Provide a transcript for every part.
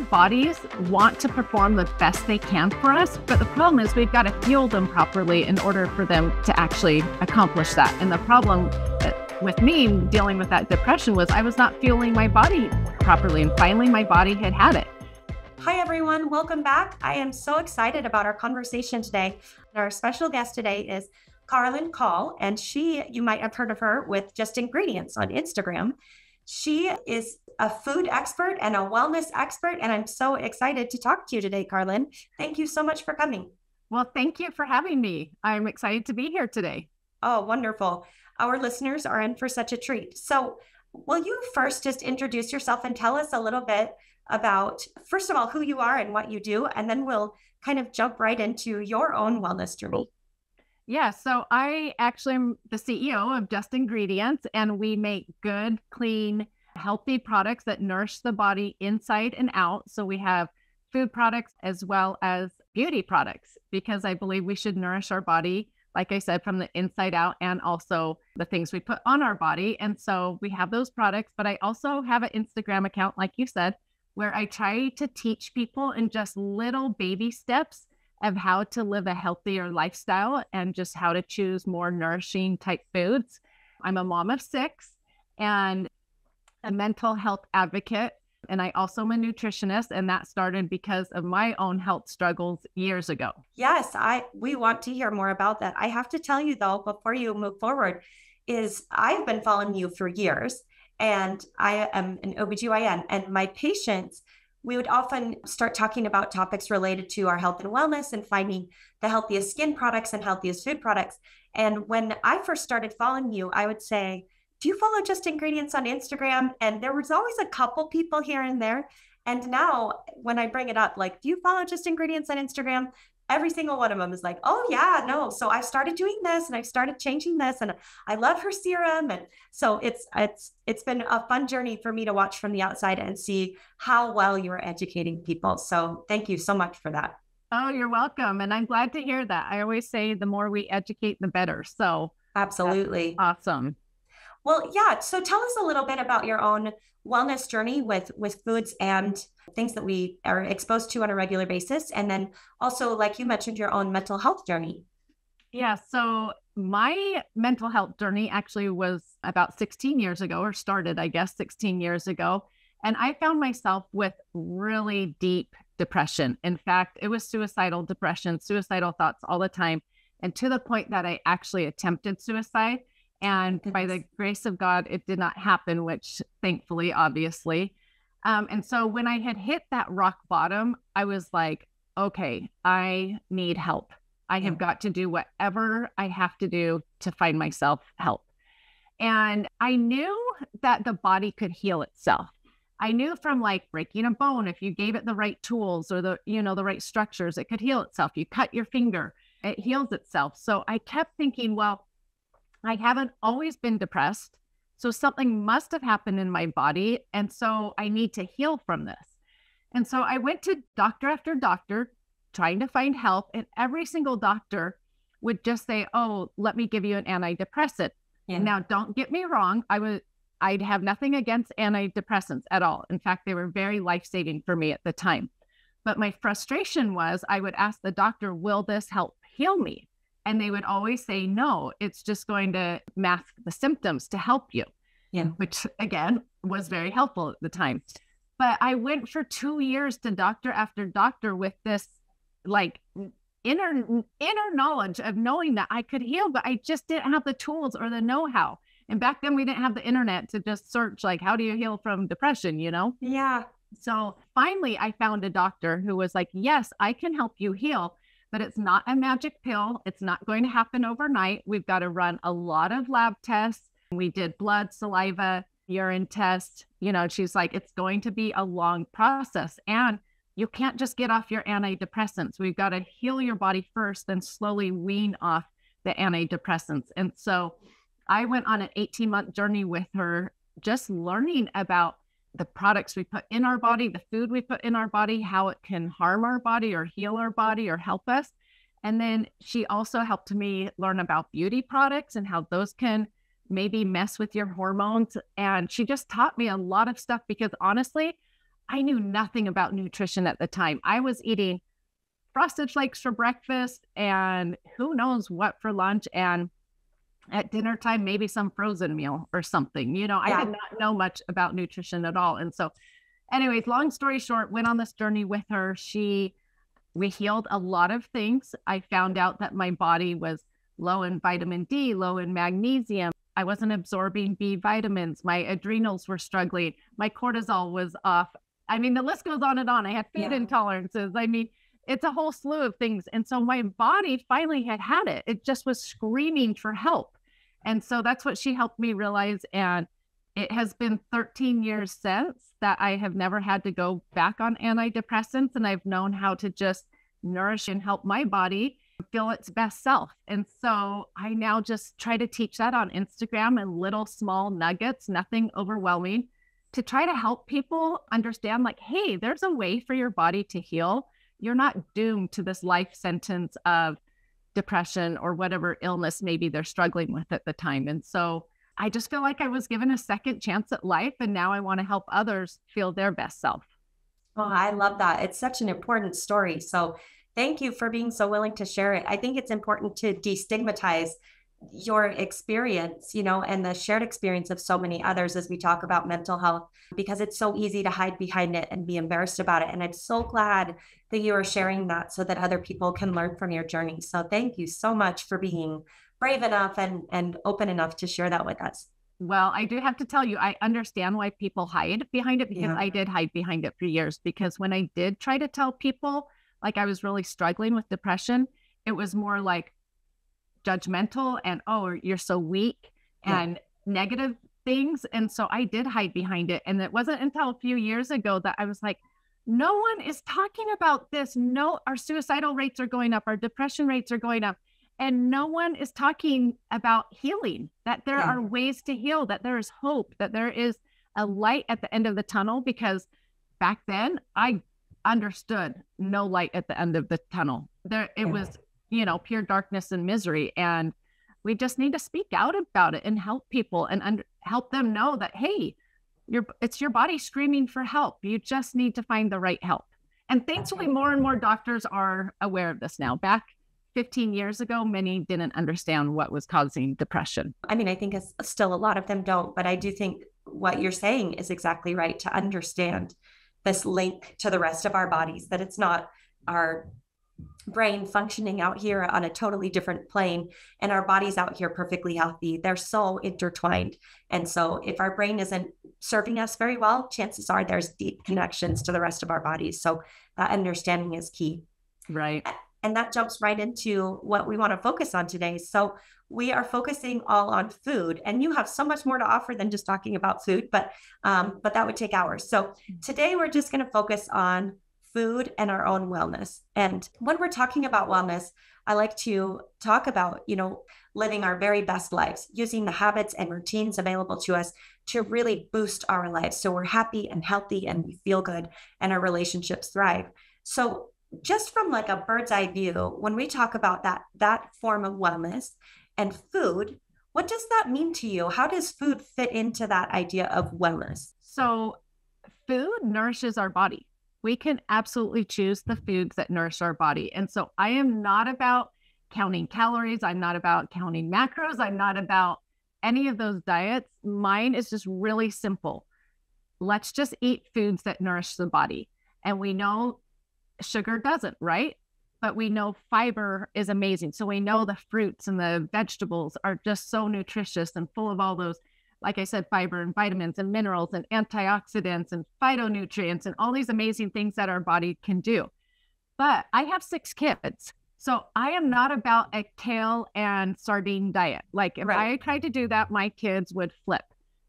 bodies want to perform the best they can for us, but the problem is we've got to fuel them properly in order for them to actually accomplish that. And the problem with me dealing with that depression was I was not fueling my body properly, and finally my body had it. Hi, everyone. Welcome back. I am so excited about our conversation today. Our special guest today is Karalynne Call, and you might have heard of her with Just Ingredients on Instagram. She is a food expert and a wellness expert, and I'm so excited to talk to you today, Karalynne. Thank you so much for coming. Well, thank you for having me. I'm excited to be here today. Oh, wonderful. Our listeners are in for such a treat. So will you first just introduce yourself and tell us a little bit about, first of all, who you are and what you do, and then we'll kind of jump right into your own wellness journey. Yeah, so I actually am the CEO of Just Ingredients, and we make good, clean, healthy products that nourish the body inside and out. So we have food products as well as beauty products, because I believe we should nourish our body, like I said, from the inside out, and also the things we put on our body. And so we have those products, but I also have an Instagram account, like you said, where I try to teach people in just little baby steps of how to live a healthier lifestyle and just how to choose more nourishing type foods. I'm a mom of 6 and a mental health advocate. And I also am a nutritionist, and that started because of my own health struggles years ago. Yes, we want to hear more about that. I have to tell you though, before you move forward, is I've been following you for years, and I am an OBGYN, and my patients, we would often start talking about topics related to our health and wellness and finding the healthiest skin products and healthiest food products. And when I first started following you, I would say, do you follow Just Ingredients on Instagram? And there was always a couple people here and there. And now when I bring it up, like, do you follow Just Ingredients on Instagram? Every single one of them is like, oh yeah, no. So I started doing this and I started changing this, and I love her serum. And so it's been a fun journey for me to watch from the outside and see how well you are educating people. So thank you so much for that. Oh, you're welcome. And I'm glad to hear that. I always say the more we educate, the better. So absolutely. Awesome. Well, yeah. So tell us a little bit about your own wellness journey with foods and things that we are exposed to on a regular basis. And then also, like you mentioned, your own mental health journey. Yeah. So my mental health journey actually was about 16 years ago, or started, I guess, 16 years ago. And I found myself with really deep depression. In fact, it was suicidal depression, suicidal thoughts all the time. And to the point that I actually attempted suicide. And by the grace of God, it did not happen, which thankfully, obviously. And so when I had hit that rock bottom, I was like, okay, I need help. I have got to do whatever I have to do to find myself help. And I knew that the body could heal itself. I knew from like breaking a bone, if you gave it the right tools or the right structures, it could heal itself. You cut your finger, it heals itself. So I kept thinking, well, I haven't always been depressed, so something must have happened in my body, and so I need to heal from this. And so I went to doctor after doctor trying to find help, and every single doctor would just say, oh, let me give you an antidepressant. Yeah. Now, don't get me wrong, I'd have nothing against antidepressants at all. In fact, they were very life-saving for me at the time. But my frustration was I would ask the doctor, will this help heal me? And they would always say, no, it's just going to mask the symptoms to help you. Yeah. Which again, was very helpful at the time. But I went for 2 years to doctor after doctor with this like inner knowledge of knowing that I could heal, but I just didn't have the tools or the know-how. And back then we didn't have the internet to just search, like, how do you heal from depression, you know? Yeah. So finally I found a doctor who was like, yes, I can help you heal, but it's not a magic pill. It's not going to happen overnight. We've got to run a lot of lab tests. We did blood, saliva, urine tests. You know, she's like, it's going to be a long process, and you can't just get off your antidepressants. We've got to heal your body first, then slowly wean off the antidepressants. And so I went on an 18-month journey with her, just learning about the products we put in our body, the food we put in our body, how it can harm our body or heal our body or help us. And then she also helped me learn about beauty products and how those can maybe mess with your hormones. And she just taught me a lot of stuff, because honestly, I knew nothing about nutrition at the time. I was eating frosted flakes for breakfast and who knows what for lunch. And at dinner time, maybe some frozen meal or something. I did not know much about nutrition at all. And so, anyways, long story short, went on this journey with her. We healed a lot of things. I found out that my body was low in vitamin D, low in magnesium. I wasn't absorbing B vitamins. My adrenals were struggling. My cortisol was off. I mean, the list goes on and on. I had food intolerances. I mean, it's a whole slew of things. And so my body finally had it. It just was screaming for help. And so that's what she helped me realize. And it has been 13 years since that I have never had to go back on antidepressants. And I've known how to just nourish and help my body feel its best self. And so I now just try to teach that on Instagram in little small nuggets, nothing overwhelming, to try to help people understand like, hey, there's a way for your body to heal. You're not doomed to this life sentence of depression or whatever illness maybe they're struggling with at the time. And so I just feel like I was given a second chance at life. And now I want to help others feel their best self. Oh, I love that. It's such an important story. So thank you for being so willing to share it. I think it's important to destigmatize your experience, and the shared experience of so many others as we talk about mental health, because it's so easy to hide behind it and be embarrassed about it. And I'm so glad that you are sharing that so that other people can learn from your journey. So thank you so much for being brave enough and open enough to share that with us. Well, I do have to tell you, I understand why people hide behind it, because I did hide behind it for years. Because when I did try to tell people like I was really struggling with depression, it was more like judgmental and, oh, you're so weak and negative things. And so I did hide behind it. And it wasn't until a few years ago that I was like, no one is talking about this. No, our suicidal rates are going up. Our depression rates are going up. And no one is talking about healing, that there are ways to heal, that there is hope, that there is a light at the end of the tunnel. Because back then I understood no light at the end of the tunnel. It was, pure darkness and misery. And we just need to speak out about it and help people and help them know that, hey, it's your body screaming for help. You just need to find the right help. And thankfully, more and more doctors are aware of this now. Back 15 years ago, many didn't understand what was causing depression. I mean, I think it's still a lot of them don't, but I do think what you're saying is exactly right, to understand this link to the rest of our bodies, that it's not our brain functioning out here on a totally different plane and our bodies out here perfectly healthy. They're so intertwined. And so if our brain isn't serving us very well, chances are there's deep connections to the rest of our bodies. So that understanding is key. Right. And that jumps right into what we want to focus on today. So we are focusing all on food, and you have so much more to offer than just talking about food, but that would take hours. So today we're just going to focus on food and our own wellness. And when we're talking about wellness, I like to talk about, living our very best lives, using the habits and routines available to us to really boost our lives. So we're happy and healthy and we feel good and our relationships thrive. So just from like a bird's eye view, when we talk about that form of wellness and food, what does that mean to you? How does food fit into that idea of wellness? So food nourishes our body. We can absolutely choose the foods that nourish our body. And so I am not about counting calories. I'm not about counting macros. I'm not about any of those diets. Mine is just really simple. Let's just eat foods that nourish the body. And we know sugar doesn't, right? But we know fiber is amazing. So we know the fruits and the vegetables are just so nutritious and full of all those, like I said, fiber and vitamins and minerals and antioxidants and phytonutrients and all these amazing things that our body can do. But I have 6 kids. So I am not about a kale and sardine diet. Like if I tried to do that, my kids would flip.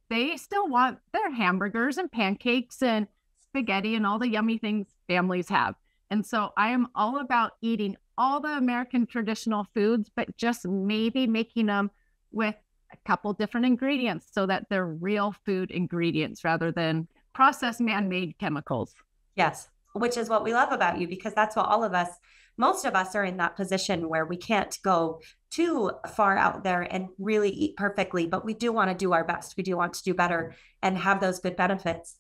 They still want their hamburgers and pancakes and spaghetti and all the yummy things families have. And so I am all about eating all the American traditional foods, but just maybe making them with a couple different ingredients so that they're real food ingredients rather than processed man-made chemicals. Yes, which is what we love about you, because that's what most of us are in that position where we can't go too far out there and really eat perfectly, but we do want to do our best. We do want to do better and have those good benefits.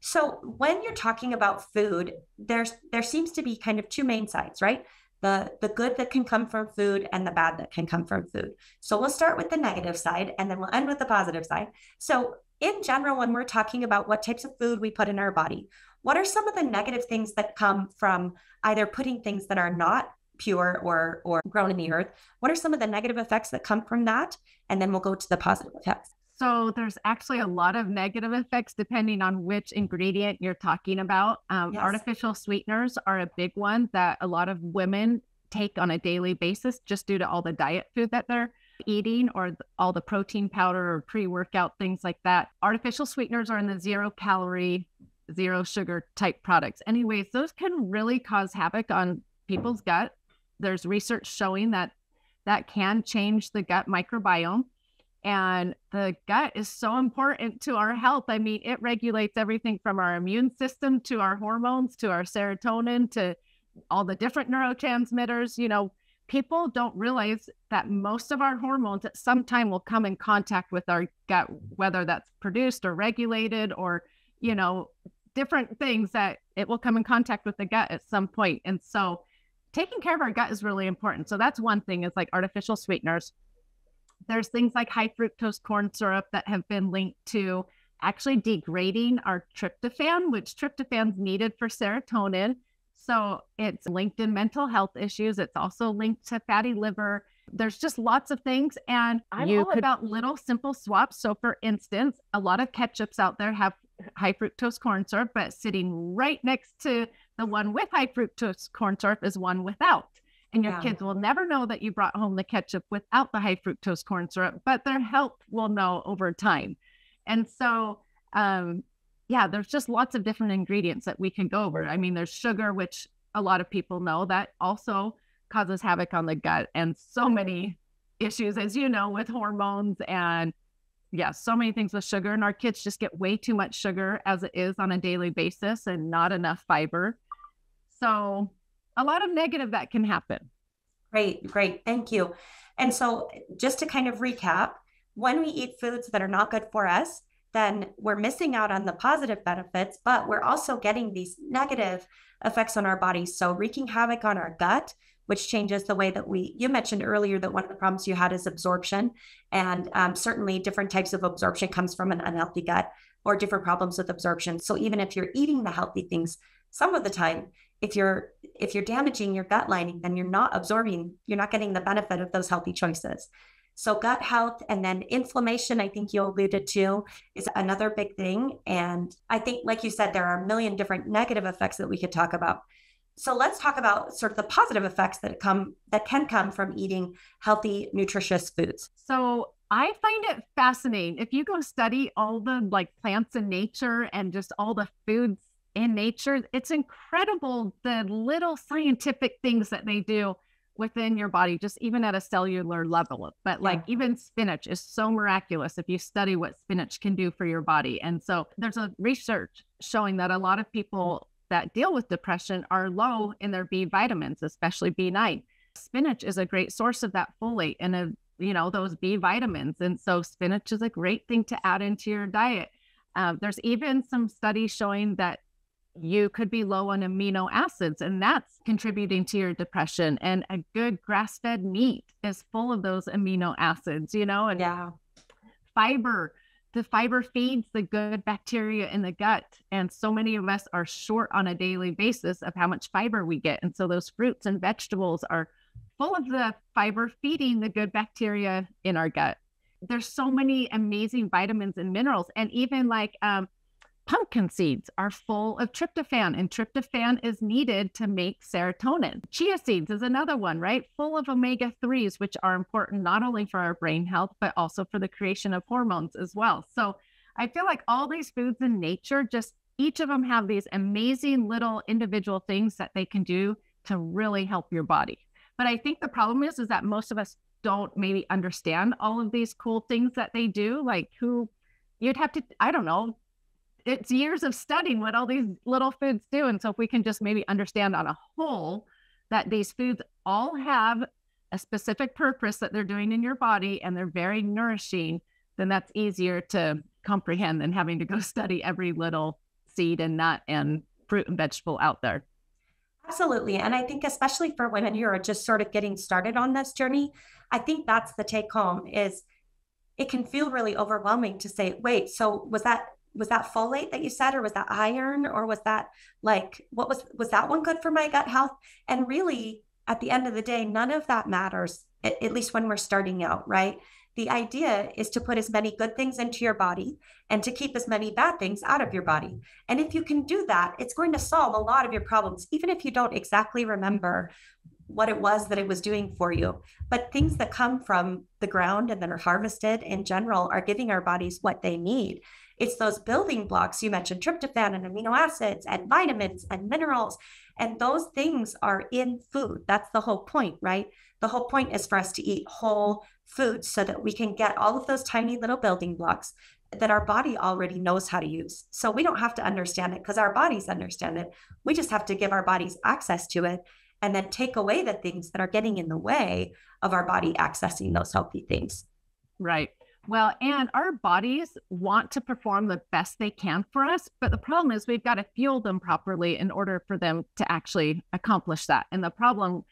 So when you're talking about food, there seems to be kind of two main sides, right? The good that can come from food and the bad that can come from food. So we'll start with the negative side and then we'll end with the positive side. So in general, when we're talking about what types of food we put in our body, what are some of the negative things that come from either putting things that are not pure or grown in the earth? What are some of the negative effects that come from that? And then we'll go to the positive effects. So there's actually a lot of negative effects depending on which ingredient you're talking about. Yes. Artificial sweeteners are a big one that a lot of women take on a daily basis just due to all the diet food that they're eating or all the protein powder or pre-workout things like that. Artificial sweeteners are in the 0-calorie, zero sugar type products. Anyways, those can really cause havoc on people's gut. There's research showing that that can change the gut microbiome. And the gut is so important to our health. I mean, it regulates everything from our immune system to our hormones, to our serotonin, to all the different neurotransmitters. You know, people don't realize that most of our hormones at some time will come in contact with our gut, whether that's produced or regulated or, you know, different things that it will come in contact with the gut at some point. And so taking care of our gut is really important. So that's one thing, is like artificial sweeteners. There's things like high fructose corn syrup that have been linked to actually degrading our tryptophan, which tryptophan's needed for serotonin. So it's linked in mental health issues. It's also linked to fatty liver. There's just lots of things. And I'm all about little simple swaps. So for instance, a lot of ketchups out there have high fructose corn syrup, but sitting right next to the one with high fructose corn syrup is one without. And your kids will never know that you brought home the ketchup without the high fructose corn syrup, but their health will know over time. And so, there's just lots of different ingredients that we can go over. I mean, there's sugar, which a lot of people know that also causes havoc on the gut, and so many issues, as you know, with hormones and so many things with sugar. And our kids just get way too much sugar as it is on a daily basis and not enough fiber. So a lot of negative that can happen. Great. Thank you. And so just to kind of recap, when we eat foods that are not good for us, then we're missing out on the positive benefits, but we're also getting these negative effects on our bodies. So wreaking havoc on our gut, which changes the way that you mentioned earlier that one of the problems you had is absorption. And certainly different types of absorption comes from an unhealthy gut or different problems with absorption. So even if you're eating the healthy things, some of the time, if you're damaging your gut lining, then you're not getting the benefit of those healthy choices. So gut health, and then inflammation, I think you alluded to, is another big thing. And I think, like you said, there are a million different negative effects that we could talk about. So let's talk about sort of the positive effects that can come from eating healthy, nutritious foods. So I find it fascinating. If you go study all the like plants in nature and just all the foods in nature, it's incredible the little scientific things that they do within your body, just even at a cellular level. But like even spinach is so miraculous if you study what spinach can do for your body. And so there's a research showing that a lot of people that deal with depression are low in their B vitamins, especially B9. Spinach is a great source of that folate and those B vitamins. And so spinach is a great thing to add into your diet. There's even some studies showing that you could be low on amino acids, and that's contributing to your depression. And a good grass-fed meat is full of those amino acids, and fiber. The fiber feeds the good bacteria in the gut. And so many of us are short on a daily basis of how much fiber we get. And so those fruits and vegetables are full of the fiber feeding the good bacteria in our gut. There's so many amazing vitamins and minerals. And even like pumpkin seeds are full of tryptophan, and tryptophan is needed to make serotonin. Chia seeds is another one, right? Full of omega-3s, which are important not only for our brain health, but also for the creation of hormones as well. So I feel like all these foods in nature, just each of them have these amazing little individual things that they can do to really help your body. But I think the problem is that most of us don't maybe understand all of these cool things that they do. Like you'd have to, I don't know, it's years of studying what all these little foods do. And so if we can just maybe understand on a whole that these foods all have a specific purpose that they're doing in your body and they're very nourishing, then that's easier to comprehend than having to go study every little seed and nut and fruit and vegetable out there. Absolutely. And I think especially for women who are just sort of getting started on this journey, I think that's the take home is it can feel really overwhelming to say, wait, so was that folate that you said, or was that iron, or was that like, what was that one good for my gut health? And really, at the end of the day, none of that matters, at least when we're starting out, right? The idea is to put as many good things into your body and to keep as many bad things out of your body. And if you can do that, it's going to solve a lot of your problems, even if you don't exactly remember what it was that it was doing for you. But things that come from the ground and that are harvested in general are giving our bodies what they need. It's those building blocks. You mentioned tryptophan and amino acids and vitamins and minerals, and those things are in food. That's the whole point, right? The whole point is for us to eat whole foods so that we can get all of those tiny little building blocks that our body already knows how to use. So we don't have to understand it because our bodies understand it. We just have to give our bodies access to it and then take away the things that are getting in the way of our body accessing those healthy things. Right. Well, and our bodies want to perform the best they can for us. But the problem is we've got to fuel them properly in order for them to actually accomplish that. And the problem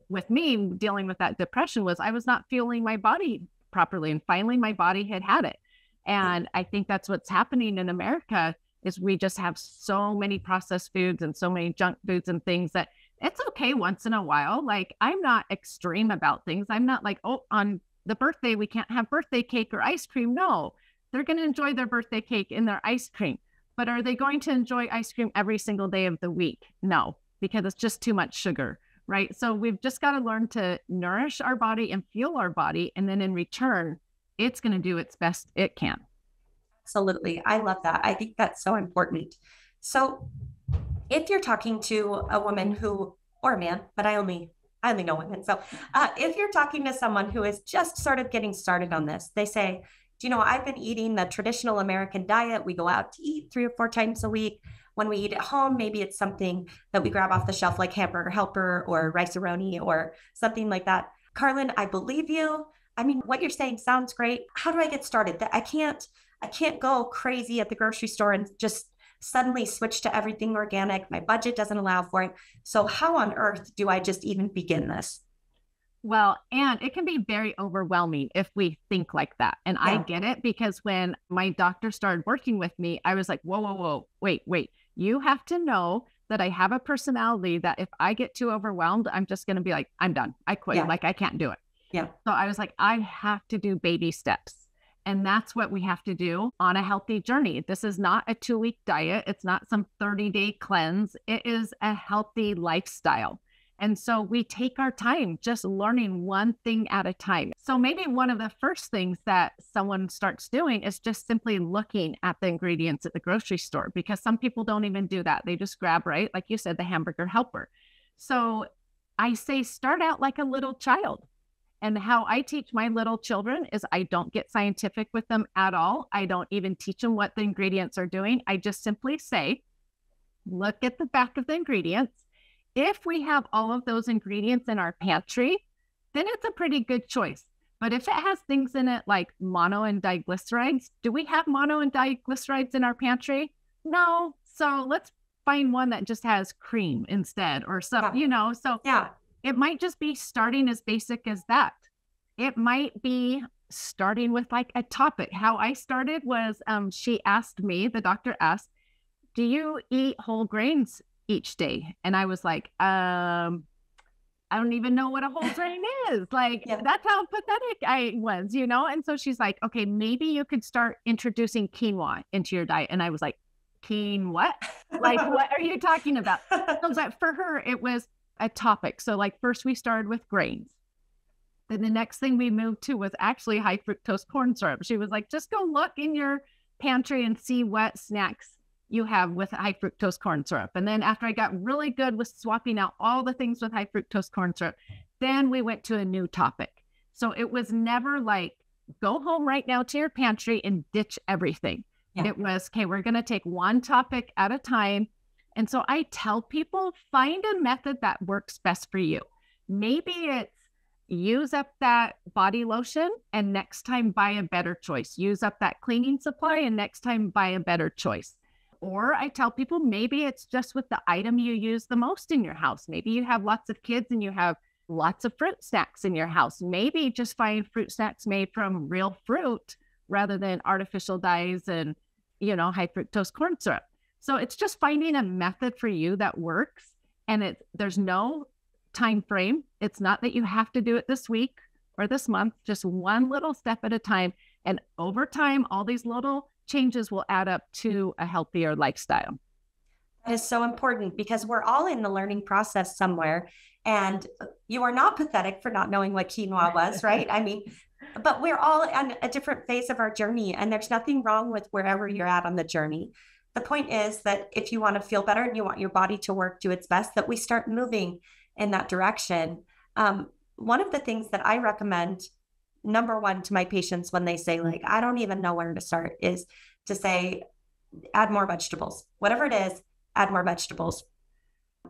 with me dealing with that depression was I was not fueling my body properly. And finally, my body had it. And I think that's what's happening in America is we just have so many processed foods and so many junk foods and things that it's okay once in a while. Like I'm not extreme about things. I'm not like, oh, on the birthday, we can't have birthday cake or ice cream. No, they're going to enjoy their birthday cake and their ice cream. But are they going to enjoy ice cream every single day of the week? No, because it's just too much sugar, right? So we've just got to learn to nourish our body and fuel our body. And then in return, it's going to do its best it can. Absolutely. I love that. I think that's so important. So if you're talking to a woman who, or a man, but I only know women. So if you're talking to someone who is just sort of getting started on this, they say, do you know, I've been eating the traditional American diet. We go out to eat 3 or 4 times a week. When we eat at home, maybe it's something that we grab off the shelf like Hamburger Helper or Rice-A-Roni or something like that. Karalynne, I believe you. I mean, what you're saying sounds great. How do I get started? I can't go crazy at the grocery store and just suddenly switch to everything organic. My budget doesn't allow for it. So how on earth do I just even begin this? Well, and it can be very overwhelming if we think like that. And yeah. I get it because when my doctor started working with me, I was like, whoa, wait. You have to know that I have a personality that if I get too overwhelmed, I'm just going to be like, I'm done. I quit. Yeah. Like I can't do it. Yeah. So I was like, I have to do baby steps. And that's what we have to do on a healthy journey. This is not a 2-week diet. It's not some 30-day cleanse. It is a healthy lifestyle. And so we take our time just learning one thing at a time. So maybe one of the first things that someone starts doing is just simply looking at the ingredients at the grocery store, because some people don't even do that. They just grab, right? Like you said, the Hamburger Helper. So I say, start out like a little child. And how I teach my little children is I don't get scientific with them at all. I don't even teach them what the ingredients are doing. I just simply say, look at the back of the ingredients. If we have all of those ingredients in our pantry, then it's a pretty good choice. But if it has things in it like mono and diglycerides, do we have mono and diglycerides in our pantry? No. So let's find one that just has cream instead or something, So yeah. It might just be starting as basic as that. It might be starting with like a topic. How I started was the doctor asked, do you eat whole grains each day? And I was like, I don't even know what a whole grain is. Like, yeah. That's how pathetic I was, And so she's like, okay, maybe you could start introducing quinoa into your diet. And I was like, what? Like, what are you talking about? So for her, it was a topic. So like first we started with grains. Then the next thing we moved to was actually high fructose corn syrup. She was like, just go look in your pantry and see what snacks you have with high fructose corn syrup. And then after I got really good with swapping out all the things with high fructose corn syrup, then we went to a new topic. So it was never like, go home right now to your pantry and ditch everything. Yeah. It was, okay, we're going to take one topic at a time. And so I tell people, find a method that works best for you. Maybe it's use up that body lotion and next time buy a better choice. Use up that cleaning supply and next time buy a better choice. Or I tell people maybe it's just with the item you use the most in your house. Maybe you have lots of kids and you have lots of fruit snacks in your house. Maybe just find fruit snacks made from real fruit rather than artificial dyes and, high fructose corn syrup. So it's just finding a method for you that works. And there's no time frame. It's not that you have to do it this week or this month, just one little step at a time. And over time, all these little changes will add up to a healthier lifestyle. That is so important because we're all in the learning process somewhere. And you are not pathetic for not knowing what quinoa was, right? I mean, but we're all on a different phase of our journey, and there's nothing wrong with wherever you're at on the journey. The point is that if you want to feel better and you want your body to work to its best, that we start moving in that direction. One of the things that I recommend, number one, to my patients when they say, like, I don't even know where to start, is to say, add more vegetables. Whatever it is, add more vegetables.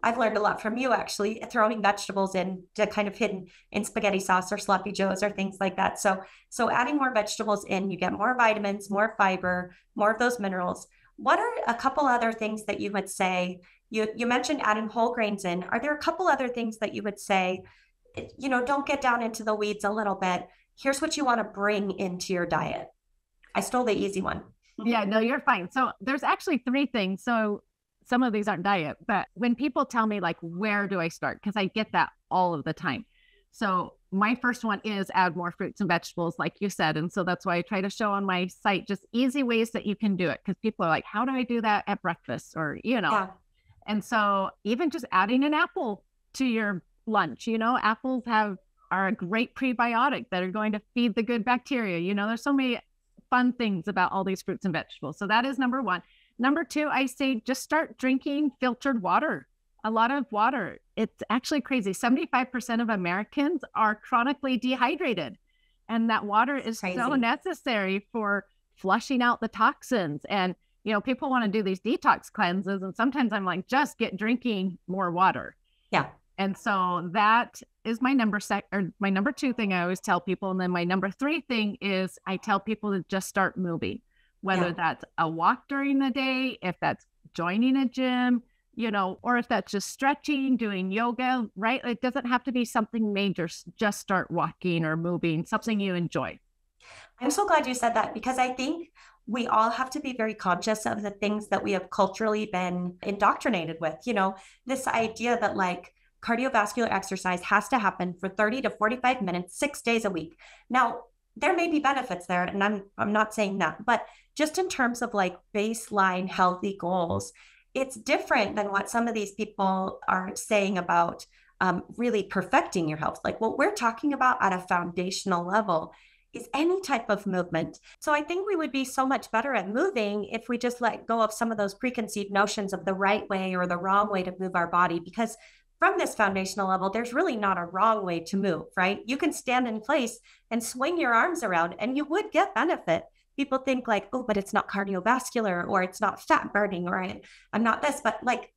I've learned a lot from you, actually, throwing vegetables in to kind of hidden in spaghetti sauce or sloppy joes or things like that. So adding more vegetables in, you get more vitamins, more fiber, more of those minerals. What are a couple other things that you would say? You mentioned adding whole grains in. Are there a couple other things that you would say, don't get down into the weeds a little bit. Here's what you want to bring into your diet. I stole the easy one. Yeah, no, you're fine. So there's actually 3 things. So some of these aren't diet, but when people tell me, like, where do I start? Because I get that all of the time. So my first one is add more fruits and vegetables, like you said. And so that's why I try to show on my site just easy ways that you can do it. Because people are like, how do I do that at breakfast? Or, Yeah. And so even just adding an apple to your lunch, apples are a great prebiotic that are going to feed the good bacteria. There's so many fun things about all these fruits and vegetables. So that is number 1. Number 2, I say just start drinking filtered water. A lot of water. It's actually crazy. 75% of Americans are chronically dehydrated. And that water is so necessary for flushing out the toxins. And, people want to do these detox cleanses. And sometimes I'm like, just get drinking more water. Yeah. And so that is my number 2 thing I always tell people. And then my number 3 thing is I tell people to just start moving, whether that's a walk during the day, if that's joining a gym, or if that's just stretching, doing yoga, right? It doesn't have to be something major. Just start walking or moving, something you enjoy. I'm so glad you said that, because I think we all have to be very conscious of the things that we have culturally been indoctrinated with, this idea that, like, cardiovascular exercise has to happen for 30 to 45 minutes, 6 days a week. Now, there may be benefits there, and I'm not saying that, but just in terms of like baseline healthy goals, it's different than what some of these people are saying about really perfecting your health. Like, what we're talking about at a foundational level is any type of movement. So I think we would be so much better at moving if we just let go of some of those preconceived notions of the right way or the wrong way to move our body, because from this foundational level, there's really not a wrong way to move, right? You can stand in place and swing your arms around and you would get benefit. People think like, oh, but it's not cardiovascular, or it's not fat burning, or I'm not this, but like,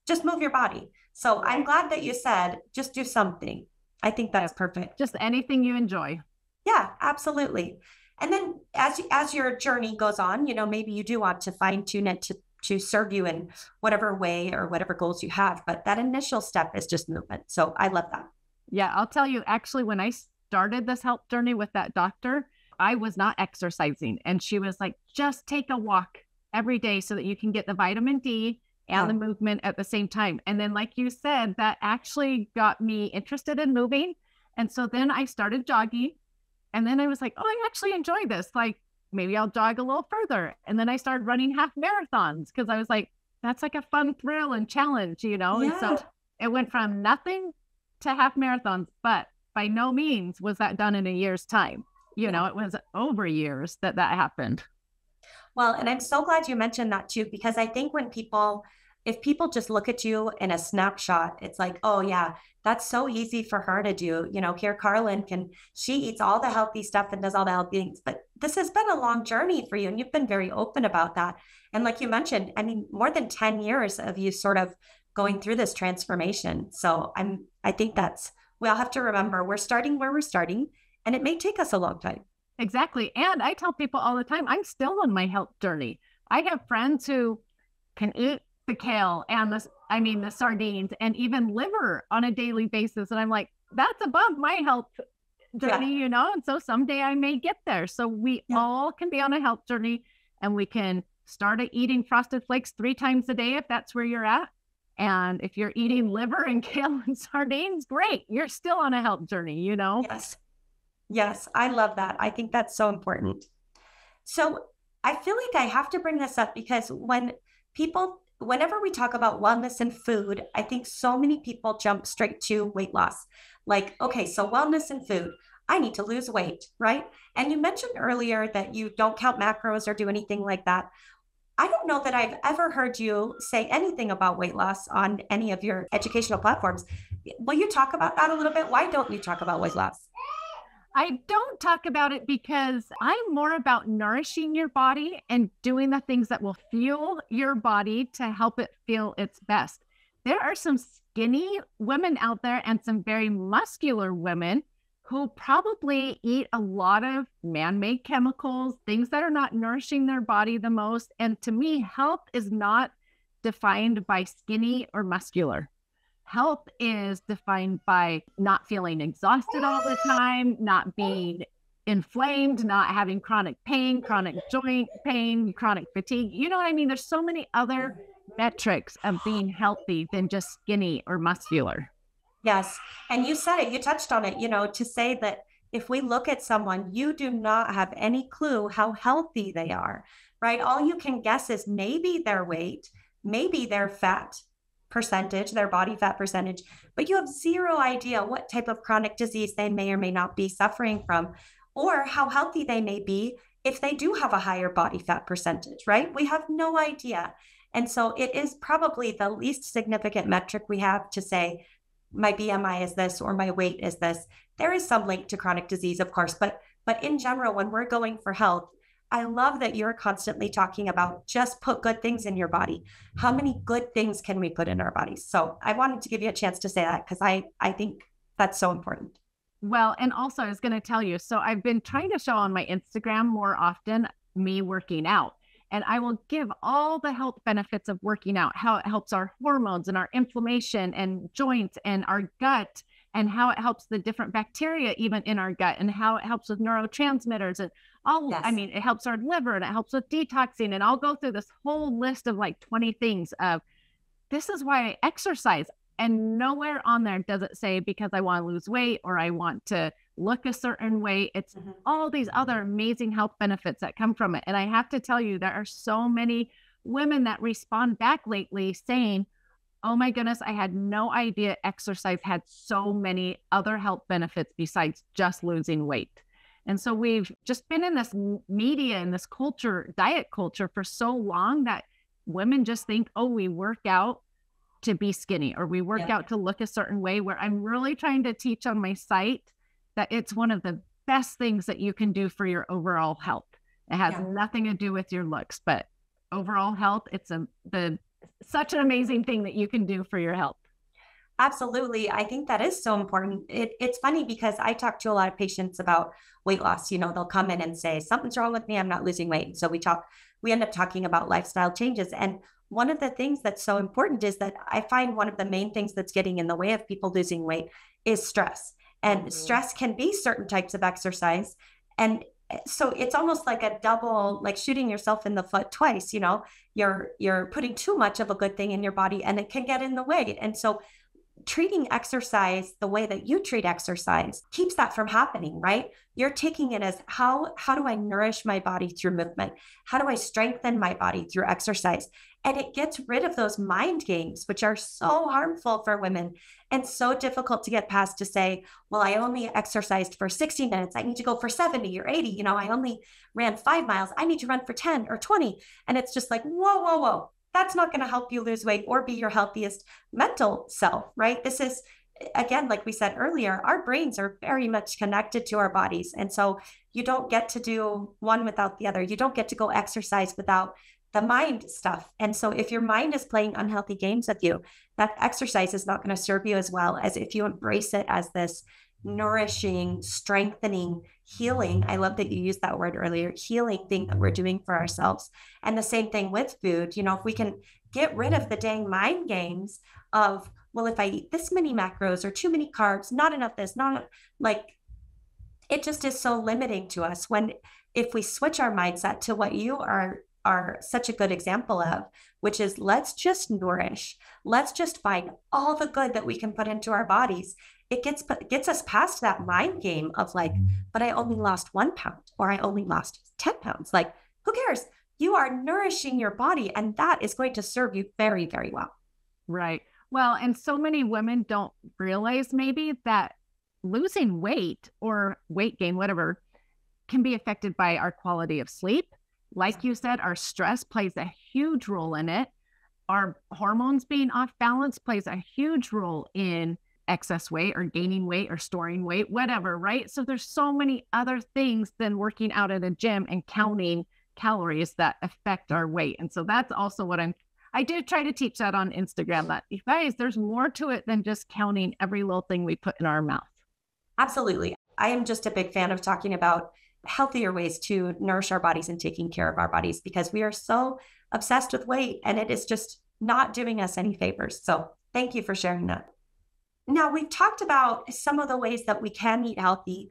just move your body. So I'm glad that you said, just do something. I think that's perfect. Just anything you enjoy. Yeah, absolutely. And then as your journey goes on, maybe you do want to fine tune it to serve you in whatever way or whatever goals you have. But that initial step is just movement. So I love that. Yeah, I'll tell you, actually, when I started this health journey with that doctor, I was not exercising. And she was like, just take a walk every day so that you can get the vitamin D and the movement at the same time. And then, like you said, that actually got me interested in moving. And so then I started jogging. And then I was like, oh, I actually enjoy this. Like, maybe I'll jog a little further. And then I started running half marathons because I was like, that's like a fun thrill and challenge, Yeah. And so it went from nothing to half marathons, but by no means was that done in a year's time. It was over years that happened. Well, and I'm so glad you mentioned that too, because I think if people just look at you in a snapshot, it's like, oh yeah, that's so easy for her to do. Here Karalynne she eats all the healthy stuff and does all the healthy things, but this has been a long journey for you. And you've been very open about that. And like you mentioned, I mean, more than 10 years of you sort of going through this transformation. So I think we all have to remember we're starting where we're starting, and it may take us a long time. Exactly. And I tell people all the time, I'm still on my health journey. I have friends who can eat the kale and the sardines and even liver on a daily basis. And I'm like, that's above my health journey, and so someday I may get there. So we all can be on a health journey, and we can start eating Frosted Flakes 3 times a day if that's where you're at. And if you're eating liver and kale and sardines, great, you're still on a health journey. Yes, I love that. I think that's so important. So I feel like I have to bring this up because whenever we talk about wellness and food, I think so many people jump straight to weight loss. Like, okay, so wellness and food, I need to lose weight, right? And you mentioned earlier that you don't count macros or do anything like that. I don't know that I've ever heard you say anything about weight loss on any of your educational platforms. Will you talk about that a little bit? Why don't you talk about weight loss? I don't talk about it because I'm more about nourishing your body and doing the things that will fuel your body to help it feel its best. There are some skinny women out there and some very muscular women who probably eat a lot of man-made chemicals, things that are not nourishing their body the most. And to me, health is not defined by skinny or muscular. Health is defined by not feeling exhausted all the time, not being inflamed, not having chronic pain, chronic joint pain, chronic fatigue. You know what I mean? There's so many other metrics of being healthy than just skinny or muscular. Yes. And you said it, you touched on it, to say that if we look at someone, you do not have any clue how healthy they are, right? All you can guess is maybe their weight, maybe their fat percentage, their body fat percentage, but you have zero idea what type of chronic disease they may or may not be suffering from, or how healthy they may be if they do have a higher body fat percentage, right? We have no idea. And so it is probably the least significant metric we have to say, my BMI is this, or my weight is this. There is some link to chronic disease, of course, but in general, when we're going for health, I love that you're constantly talking about just put good things in your body. How many good things can we put in our bodies? So I wanted to give you a chance to say that because I think that's so important. Well, and also I was going to tell you, so I've been trying to show on my Instagram more often me working out. And I will give all the health benefits of working out, how it helps our hormones and our inflammation and joints and our gut, and how it helps the different bacteria even in our gut, and how it helps with neurotransmitters and all. Yes. I mean, it helps our liver and it helps with detoxing. And I'll go through this whole list of like 20 things of this is why I exercise. And nowhere on there does it say because I want to lose weight or I want to look a certain way. It's all these other amazing health benefits that come from it. And I have to tell you, there are so many women that respond back lately saying, oh my goodness, I had no idea exercise had so many other health benefits besides just losing weight. And so we've just been in this media and this culture, diet culture for so long that women just think, oh, we work out to be skinny or we work out to look a certain way, where I'm really trying to teach on my site that it's one of the best things that you can do for your overall health. It has nothing to do with your looks, but overall health, it's such an amazing thing that you can do for your health. Absolutely. I think that is so important. It's funny because I talk to a lot of patients about weight loss. They'll come in and say, something's wrong with me. I'm not losing weight. So we end up talking about lifestyle changes. And one of the things that's so important is that I find one of the main things that's getting in the way of people losing weight is stress. And stress can be certain types of exercise. And so it's almost like a double, like shooting yourself in the foot twice. You're putting too much of a good thing in your body and it can get in the way. And so treating exercise the way that you treat exercise keeps that from happening, right? You're taking it as how do I nourish my body through movement? How do I strengthen my body through exercise? And it gets rid of those mind games, which are so harmful for women and so difficult to get past to say, well, I only exercised for 60 minutes. I need to go for 70 or 80. I only ran 5 miles. I need to run for 10 or 20. And it's just like, whoa. That's not going to help you lose weight or be your healthiest mental self, right? This is, again, like we said earlier, our brains are very much connected to our bodies. And so you don't get to do one without the other. You don't get to go exercise without the mind stuff. And so if your mind is playing unhealthy games with you, that exercise is not going to serve you as well as if you embrace it as this nourishing, strengthening, healing. I love that you used that word earlier, healing thing that we're doing for ourselves. And the same thing with food. You know, if we can get rid of the dang mind games of, well, if I eat this many macros or too many carbs, not enough this, not like, it just is so limiting to us. When if we switch our mindset to what you are such a good example of, which is let's just nourish, let's just find all the good that we can put into our bodies. It gets us past that mind game of like, but I only lost 1 pound or I only lost 10 pounds. Like, who cares? You are nourishing your body, and that is going to serve you very, very well. Right. Well, and so many women don't realize maybe that losing weight or weight gain, whatever, can be affected by our quality of sleep. Like you said, our stress plays a huge role in it. Our hormones being off balance plays a huge role in excess weight or gaining weight or storing weight, whatever, right? So there's so many other things than working out at a gym and counting calories that affect our weight. And so that's also what I do try to teach that on Instagram, that you guys, there's more to it than just counting every little thing we put in our mouth. Absolutely. I am just a big fan of talking about healthier ways to nourish our bodies and taking care of our bodies, because we are so obsessed with weight and it is just not doing us any favors. So thank you for sharing that. Now, we've talked about some of the ways that we can eat healthy.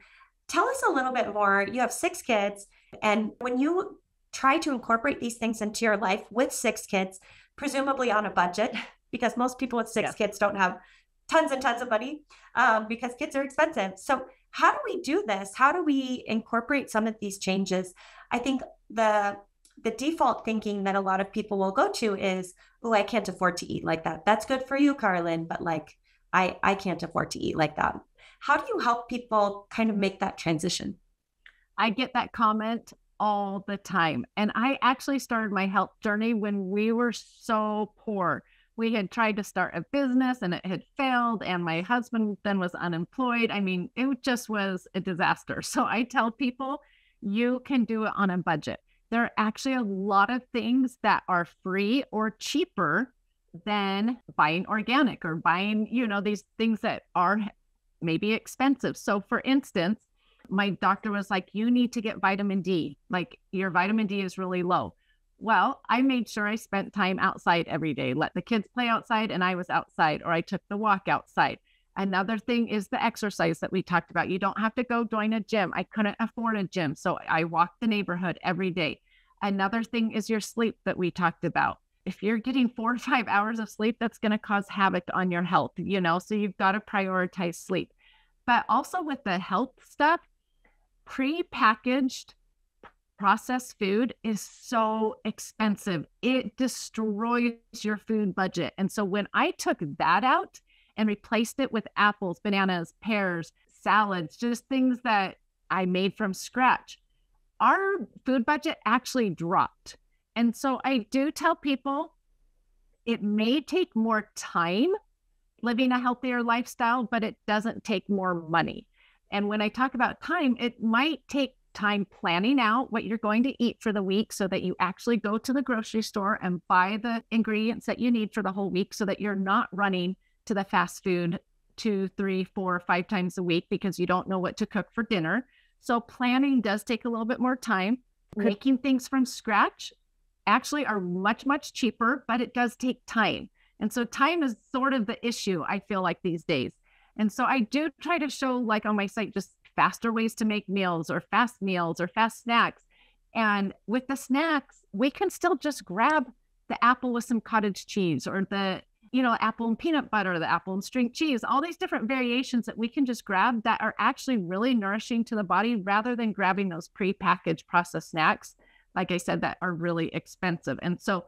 Tell us a little bit more. You have 6 kids, and when you try to incorporate these things into your life with 6 kids, presumably on a budget, because most people with 6 kids don't have tons and tons of money, because kids are expensive. So how do we do this? How do we incorporate some of these changes? I think the default thinking that a lot of people will go to is, oh, I can't afford to eat like that. That's good for you, Karalynne, but like, I can't afford to eat like that. How do you help people kind of make that transition? I get that comment all the time. And I actually started my health journey when we were so poor. We had tried to start a business and it had failed, and my husband then was unemployed. I mean, it just was a disaster. So I tell people, you can do it on a budget. There are actually a lot of things that are free or cheaper than buying organic or buying, these things that are maybe expensive. So for instance, my doctor was like, you need to get vitamin D. Like, your vitamin D is really low. Well, I made sure I spent time outside every day, let the kids play outside and I was outside, or I took the walk outside. Another thing is the exercise that we talked about. You don't have to go join a gym. I couldn't afford a gym, so I walked the neighborhood every day. Another thing is your sleep that we talked about. If you're getting 4 or 5 hours of sleep, that's going to cause havoc on your health, so you've got to prioritize sleep. But also with the health stuff, prepackaged processed food is so expensive. It destroys your food budget. And so when I took that out and replaced it with apples, bananas, pears, salads, just things that I made from scratch, our food budget actually dropped. And so I do tell people it may take more time living a healthier lifestyle, but it doesn't take more money. And when I talk about time, it might take time planning out what you're going to eat for the week so that you actually go to the grocery store and buy the ingredients that you need for the whole week, so that you're not running to the fast food 2, 3, 4, 5 times a week because you don't know what to cook for dinner. So planning does take a little bit more time. Making things from scratch actually are much, much cheaper, but it does take time. And so time is sort of the issue, I feel like, these days. And so I do try to show, like on my site, just faster ways to make meals or fast snacks. And with the snacks, we can still just grab the apple with some cottage cheese, or the, apple and peanut butter, the apple and string cheese, all these different variations that we can just grab that are actually really nourishing to the body, rather than grabbing those prepackaged processed snacks, like I said, that are really expensive. And so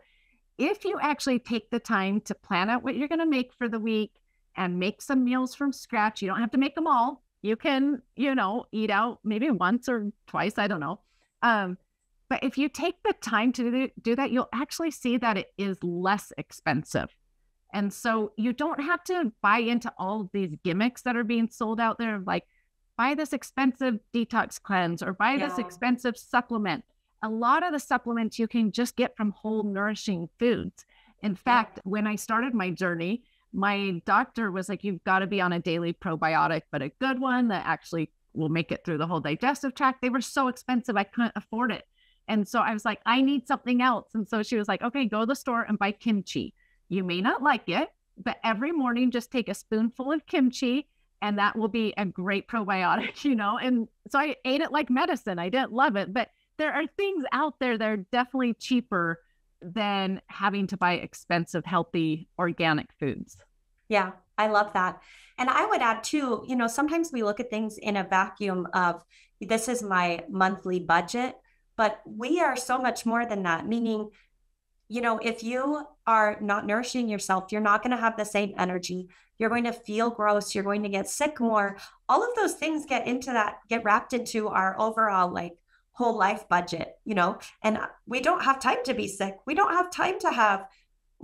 if you actually take the time to plan out what you're going to make for the week and make some meals from scratch, you don't have to make them all. You can, eat out maybe once or twice, I don't know. But if you take the time to do that, you'll actually see that it is less expensive. And so you don't have to buy into all of these gimmicks that are being sold out there, like buy this expensive detox cleanse or buy this expensive supplement. A lot of the supplements you can just get from whole nourishing foods. In fact, when I started my journey, my doctor was like, you've got to be on a daily probiotic, but a good one that actually will make it through the whole digestive tract. They were so expensive, I couldn't afford it. And so I was like, I need something else. And so she was like, okay, go to the store and buy kimchi. You may not like it, but every morning just take a spoonful of kimchi and that will be a great probiotic, you know? And so I ate it like medicine. I didn't love it, but there are things out there that are definitely cheaper than having to buy expensive, healthy, organic foods. Yeah, I love that. And I would add too, you know, sometimes we look at things in a vacuum of this is my monthly budget, but we are so much more than that. Meaning, you know, if you are not nourishing yourself, you're not going to have the same energy. You're going to feel gross. You're going to get sick more. All of those things get wrapped into our overall like whole life budget, you know, and we don't have time to be sick. We don't have time to have,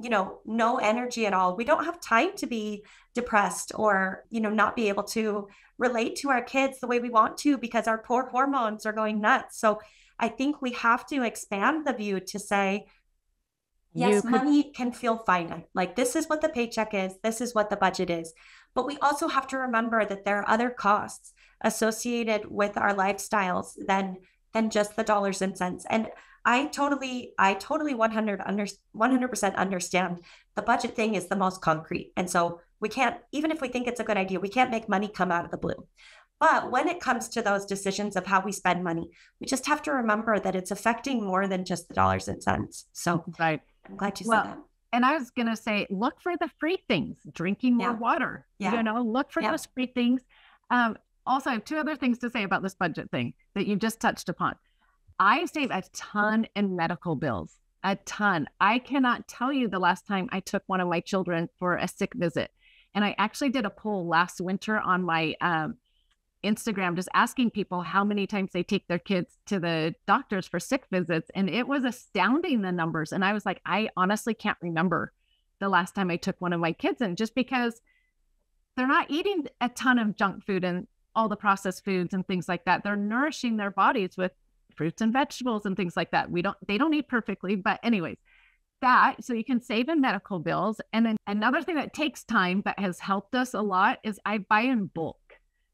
you know, no energy at all. We don't have time to be depressed or, you know, not be able to relate to our kids the way we want to because our poor hormones are going nuts. So I think we have to expand the view to say, yes, money can feel finite. Like this is what the paycheck is. This is what the budget is. But we also have to remember that there are other costs associated with our lifestyles than just the dollars and cents. And I totally 100% understand the budget thing is the most concrete. And so we can't, even if we think it's a good idea, we can't make money come out of the blue. But when it comes to those decisions of how we spend money, we just have to remember that it's affecting more than just the dollars and cents. So right. I'm glad you said that. And I was going to say, look for the free things, drinking more water, you know, look for those free things. Also, I have two other things to say about this budget thing that you just touched upon. I save a ton in medical bills, a ton. I cannot tell you the last time I took one of my children for a sick visit. And I actually did a poll last winter on my Instagram, just asking people how many times they take their kids to the doctors for sick visits. And it was astounding, the numbers. And I was like, I honestly can't remember the last time I took one of my kids in, just because they're not eating a ton of junk food and all the processed foods and things like that. They're nourishing their bodies with fruits and vegetables and things like that. They don't eat perfectly, but anyways, so you can save in medical bills. And then another thing that takes time but has helped us a lot is I buy in bulk.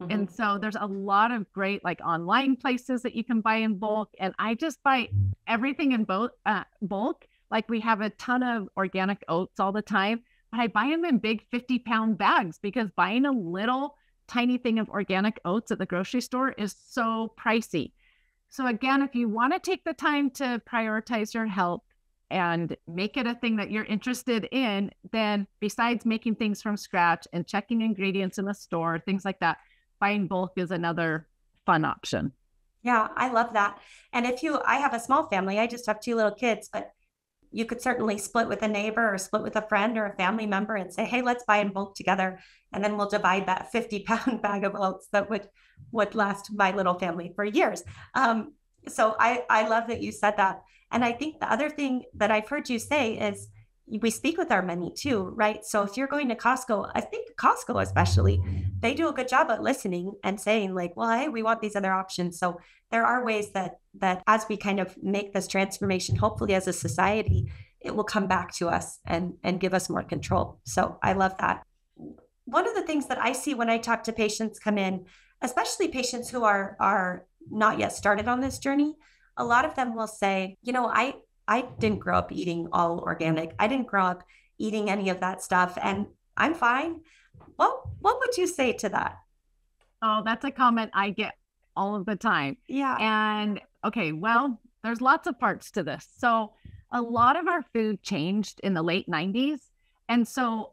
Mm-hmm. And so there's a lot of great like online places that you can buy in bulk. And I just buy everything in bulk. Like we have a ton of organic oats all the time, but I buy them in big 50-pound bags because buying a little tiny thing of organic oats at the grocery store is so pricey. So again, if you want to take the time to prioritize your health and make it a thing that you're interested in, then besides making things from scratch and checking ingredients in the store, things like that, buying bulk is another fun option. Yeah, I love that. And I have a small family, I just have 2 little kids, but you could certainly split with a neighbor or split with a friend or a family member and say, hey, let's buy in bulk together. And then we'll divide that 50-pound bag of oats that would last my little family for years. So I love that you said that. And I think the other thing that I've heard you say is we speak with our money too, right? So if you're going to Costco, I think Costco especially, they do a good job at listening and saying like, well, hey, we want these other options. So there are ways that as we kind of make this transformation, hopefully as a society, it will come back to us and give us more control. So I love that. One of the things that I see when I talk to patients come in, especially patients who are not yet started on this journey, a lot of them will say, you know, I didn't grow up eating all organic. I didn't grow up eating any of that stuff, and I'm fine. Well, what would you say to that? Oh, that's a comment I get all of the time. Yeah. And okay, well, there's lots of parts to this. So a lot of our food changed in the late 90s. And so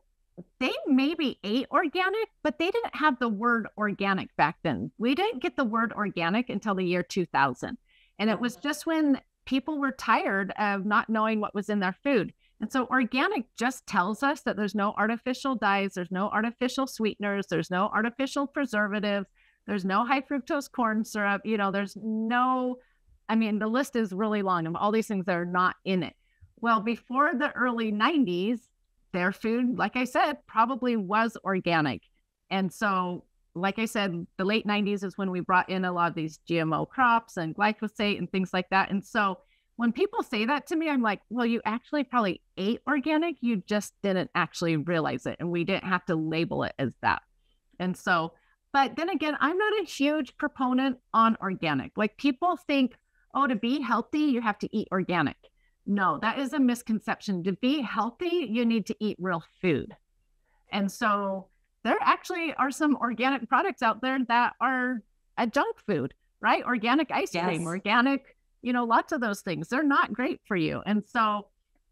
they maybe ate organic, but they didn't have the word organic back then. We didn't get the word organic until the year 2000. And it was just when people were tired of not knowing what was in their food. And so organic just tells us that there's no artificial dyes, there's no artificial sweeteners, there's no artificial preservatives, there's no high fructose corn syrup, you know, there's no, I mean, the list is really long of all these things that are not in it. Well, before the early 90s, their food, like I said, probably was organic. And so, like I said, the late 90s is when we brought in a lot of these GMO crops and glyphosate and things like that. And so when people say that to me, I'm like, well, you actually probably ate organic. You just didn't actually realize it. And we didn't have to label it as that. And so, but then again, I'm not a huge proponent on organic. Like people think, oh, to be healthy, you have to eat organic. No, that is a misconception. To be healthy, you need to eat real food. And so there actually are some organic products out there that are a junk food, right? Organic ice cream, organic, lots of those things. They're not great for you. And so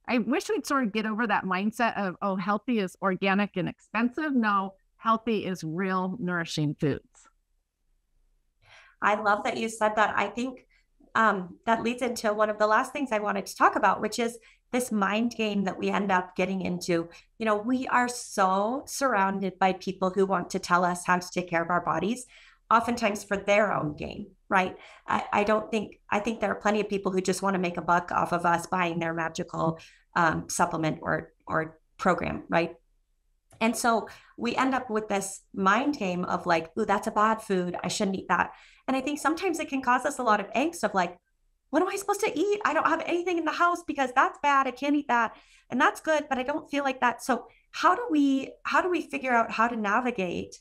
I wish we'd sort of get over that mindset of, oh, healthy is organic and expensive. No, healthy is real nourishing foods. I love that you said that. I think that leads into one of the last things I wanted to talk about, which is this mind game that we end up getting into. We are so surrounded by people who want to tell us how to take care of our bodies, oftentimes for their own gain, right? I think there are plenty of people who just want to make a buck off of us buying their magical supplement or program, right? And so we end up with this mind game of like, ooh, that's a bad food. I shouldn't eat that. And I think sometimes it can cause us a lot of angst of like, what am I supposed to eat? I don't have anything in the house because that's bad. I can't eat that. And that's good, but I don't feel like that. So how do we figure out how to navigate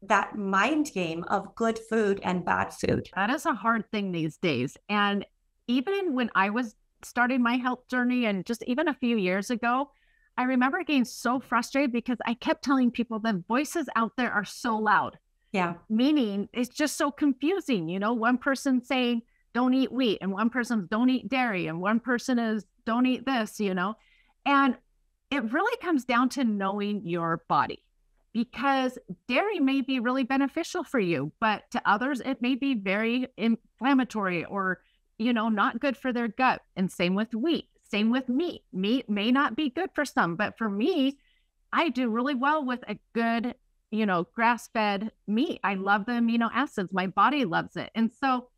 that mind game of good food and bad food? That is a hard thing these days. And even when I was starting my health journey and just even a few years ago, I remember getting so frustrated because I kept telling people the voices out there are so loud. Yeah. Meaning it's just so confusing. One person saying, don't eat wheat, and one person's don't eat dairy, and one person is don't eat this, and it really comes down to knowing your body, because dairy may be really beneficial for you, but to others, it may be very inflammatory or, not good for their gut. And same with wheat. Same with meat. Meat may not be good for some, but for me, I do really well with a good, grass-fed meat. I love the amino acids. My body loves it. And so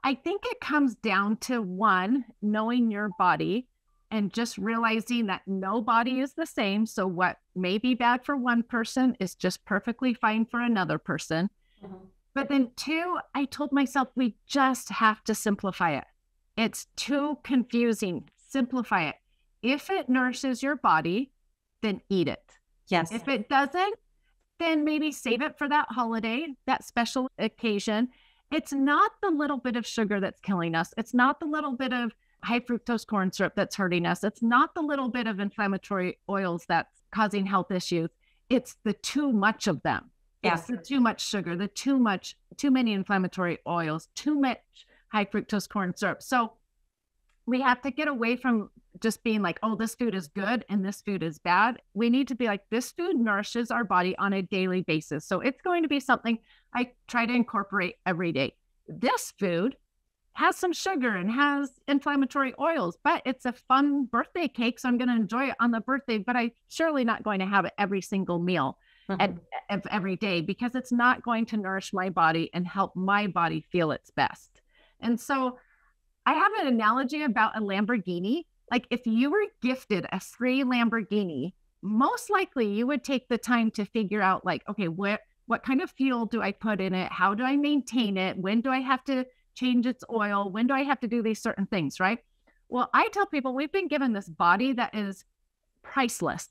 I think it comes down to one, knowing your body and just realizing that no body is the same. So what may be bad for one person is just perfectly fine for another person. Mm-hmm. But then two, I told myself, we just have to simplify it. It's too confusing. Simplify it. If it nourishes your body, then eat it. Yes. If it doesn't, then maybe save it for that holiday, that special occasion. It's not the little bit of sugar that's killing us. It's not the little bit of high fructose corn syrup that's hurting us. It's not the little bit of inflammatory oils that's causing health issues. It's the too much of them. Yes. It's the too much sugar, the too many inflammatory oils, too much high fructose corn syrup. So we have to get away from just being like, oh, this food is good and this food is bad. We need to be like, this food nourishes our body on a daily basis. So it's going to be something I try to incorporate every day. This food has some sugar and has inflammatory oils, but it's a fun birthday cake. So I'm going to enjoy it on the birthday, but I'm surely not going to have it every single meal every day, because it's not going to nourish my body and help my body feel its best. And so I have an analogy about a Lamborghini. Like if you were gifted a free Lamborghini, most likely you would take the time to figure out like, okay, what kind of fuel do I put in it? How do I maintain it? When do I have to change its oil? When do I have to do these certain things, right? Well, I tell people we've been given this body that is priceless,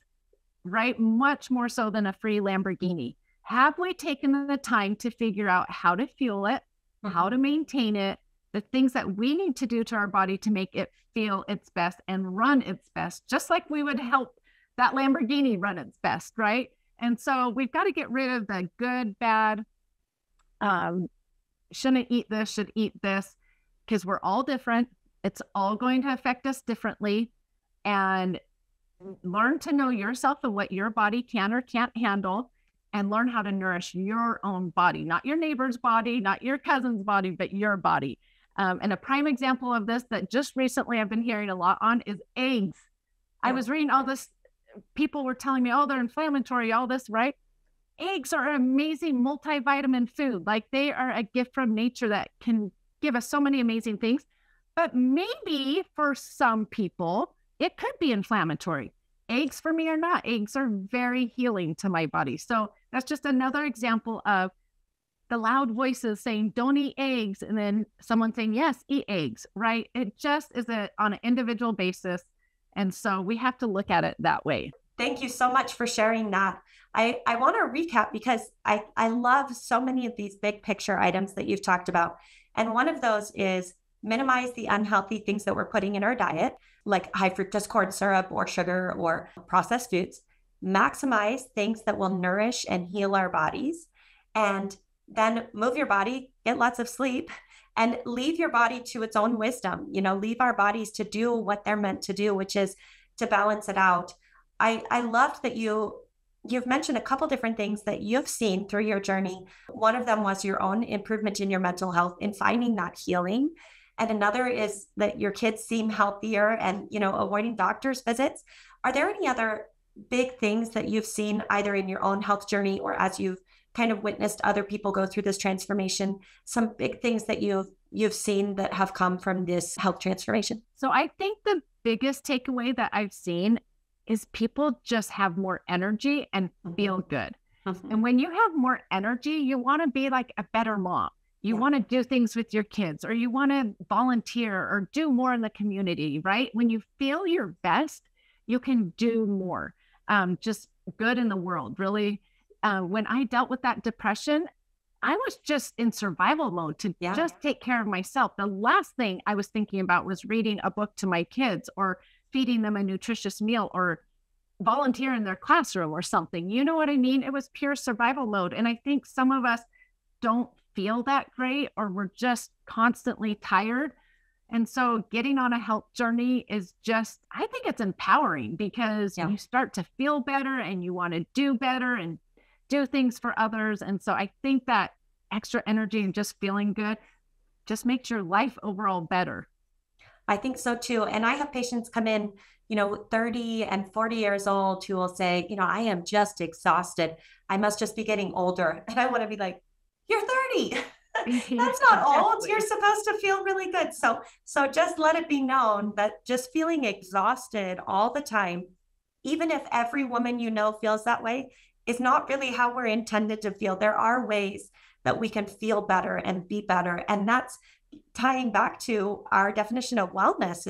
right? Much more so than a free Lamborghini. Have we taken the time to figure out how to fuel it, how to maintain it, the things that we need to do to our body to make it feel its best and run its best, just like we would help that Lamborghini run its best, right? And so we've got to get rid of the good, bad, shouldn't eat this, should eat this, because we're all different. It's all going to affect us differently. And learn to know yourself and what your body can or can't handle, and learn how to nourish your own body, not your neighbor's body, not your cousin's body, but your body. And a prime example of this that just recently I've been hearing a lot on is eggs. I was reading all this. People were telling me, oh, they're inflammatory, all this, right? Eggs are an amazing multivitamin food. Like they are a gift from nature that can give us so many amazing things. But maybe for some people, it could be inflammatory. Eggs for me are not. Eggs are very healing to my body. So that's just another example of the loud voices saying, don't eat eggs. And then someone saying, yes, eat eggs, right? It just is on an individual basis. And so we have to look at it that way. Thank you so much for sharing that. I want to recap because I love so many of these big picture items that you've talked about. And one of those is minimize the unhealthy things that we're putting in our diet, like high fructose corn syrup or sugar or processed foods. Maximize things that will nourish and heal our bodies. And then move your body, get lots of sleep, and leave your body to its own wisdom. Leave our bodies to do what they're meant to do, which is to balance it out. I loved that you've mentioned a couple different things that you've seen through your journey. One of them was your own improvement in your mental health in finding that healing. And another is that your kids seem healthier and, avoiding doctor's visits. Are there any other big things that you've seen either in your own health journey or as you've kind of witnessed other people go through this transformation, some big things that you've seen that have come from this health transformation? So I think the biggest takeaway that I've seen is people just have more energy and feel good. And when you have more energy, you want to be like a better mom. You want to do things with your kids, or you want to volunteer or do more in the community, right? When you feel your best, you can do more, just good in the world, really. When I dealt with that depression, I was just in survival mode to just take care of myself. The last thing I was thinking about was reading a book to my kids or feeding them a nutritious meal or volunteer in their classroom or something. You know what I mean? It was pure survival mode. And I think some of us don't feel that great, or we're just constantly tired. And so getting on a health journey is just, I think it's empowering because you start to feel better and you want to do better and do things for others. And so I think that extra energy and just feeling good just makes your life overall better. I think so too. And I have patients come in, 30 and 40 years old who will say, I am just exhausted. I must just be getting older. And I want to be like, you're 30. That's not old. You're supposed to feel really good. So just let it be known that just feeling exhausted all the time, even if every woman feels that way, is not really how we're intended to feel. There are ways that we can feel better and be better. And that's tying back to our definition of wellness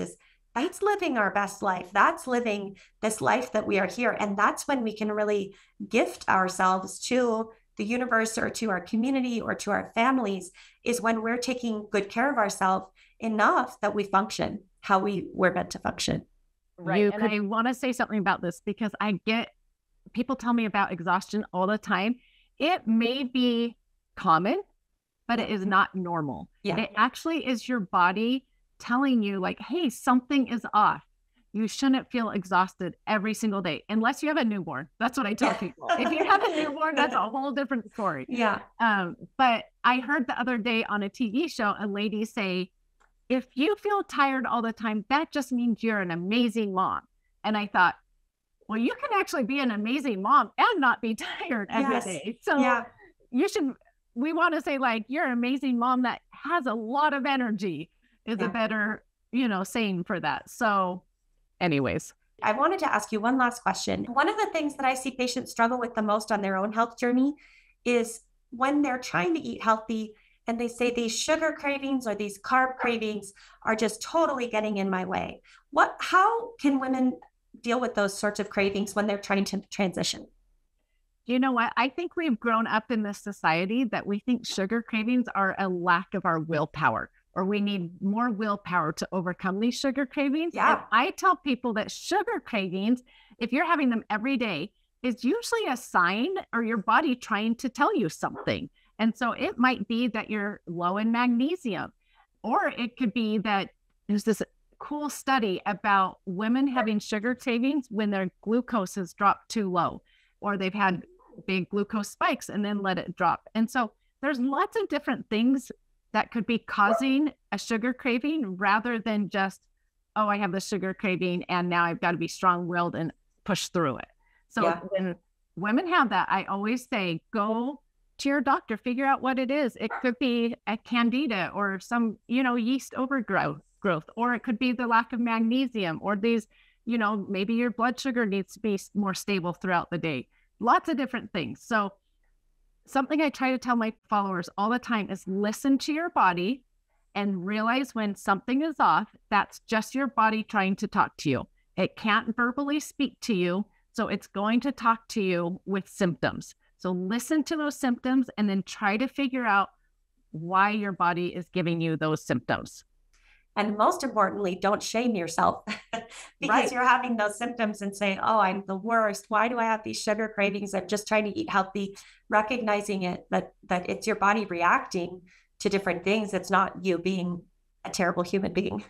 that's living our best life. That's living this life that we are here. And that's when we can really gift ourselves to the universe or to our community or to our families, is when we're taking good care of ourselves enough that we function how we're meant to function. Right. And I want to say something about this because I get people tell me about exhaustion all the time. It may be common, but it is not normal. It actually is your body telling you like, hey, something is off. You shouldn't feel exhausted every single day, unless you have a newborn. That's what I tell people. If you have a newborn, that's a whole different story. But I heard the other day on a TV show, a lady say, if you feel tired all the time, that just means you're an amazing mom. And I thought, well, you can actually be an amazing mom and not be tired every day. So we want to say like, you're an amazing mom that has a lot of energy is a better, saying for that. So anyways, I wanted to ask you one last question. One of the things that I see patients struggle with the most on their own health journey is when they're trying to eat healthy and they say these sugar cravings or these carb cravings are just totally getting in my way. How can women deal with those sorts of cravings when they're trying to transition? You know what? I think we've grown up in this society that we think sugar cravings are a lack of our willpower, or we need more willpower to overcome these sugar cravings. And I tell people that sugar cravings, if you're having them every day, is usually a sign or your body trying to tell you something. And so it might be that you're low in magnesium, or it could be that there's this cool study about women having sugar cravings when their glucose has dropped too low, or they've had big glucose spikes and then let it drop. And so there's lots of different things that could be causing a sugar craving rather than just, oh, I have the sugar craving and now I've got to be strong-willed and push through it. So when women have that, I always say, go to your doctor, figure out what it is. It could be a candida or some, yeast overgrowth, or it could be the lack of magnesium, or these, maybe your blood sugar needs to be more stable throughout the day. Lots of different things. So something I try to tell my followers all the time is listen to your body and realize when something is off, that's just your body trying to talk to you. It can't verbally speak to you, so it's going to talk to you with symptoms. So listen to those symptoms and then try to figure out why your body is giving you those symptoms. And most importantly, don't shame yourself because you're having those symptoms and saying, oh, I'm the worst. Why do I have these sugar cravings? I'm just trying to eat healthy, recognizing it, that it's your body reacting to different things. It's not you being a terrible human being.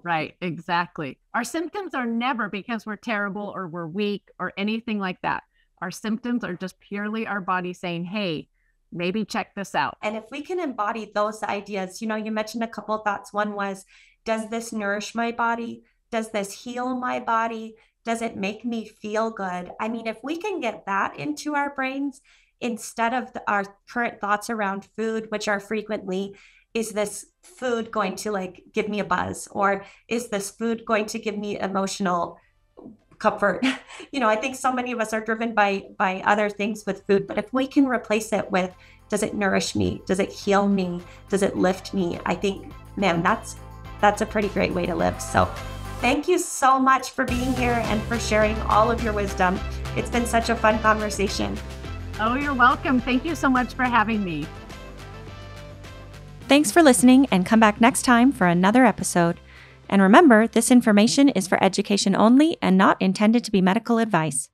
Right, exactly. Our symptoms are never because we're terrible or we're weak or anything like that. Our symptoms are just purely our body saying, hey, maybe check this out. And if we can embody those ideas, you mentioned a couple of thoughts. One was, does this nourish my body? Does this heal my body? Does it make me feel good? I mean, if we can get that into our brains instead of our current thoughts around food, which are frequently, is this food going to give me a buzz? Or is this food going to give me emotional comfort? I think so many of us are driven by other things with food, but if we can replace it with, does it nourish me? Does it heal me? Does it lift me? I think, man, that's a pretty great way to live. So thank you so much for being here and for sharing all of your wisdom. It's been such a fun conversation. Oh, you're welcome. Thank you so much for having me. Thanks for listening, and come back next time for another episode. And remember, this information is for education only and not intended to be medical advice.